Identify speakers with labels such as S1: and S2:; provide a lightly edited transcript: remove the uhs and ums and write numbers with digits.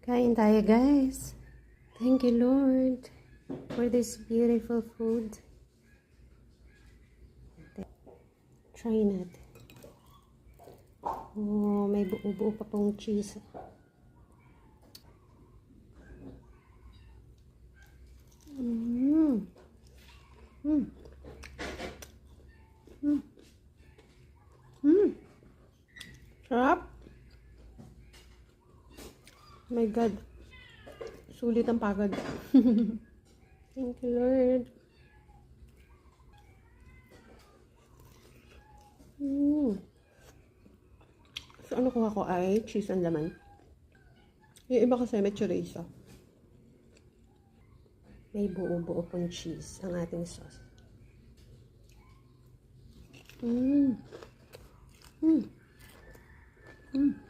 S1: Kain tayo, guys. Thank you, Lord, for this beautiful food. Try natin. Oh, may buo-buo pa pong cheese. Mm. Mm. Mm. Mm. Sarap. Oh my God. Sulit ang pagod. Thank you, Lord. So, ano kuha ko ay cheese and laman. Yung iba kasi may chorizo. May buo-buo pang cheese ang ating sauce. Mmm. Mmm. Mmm.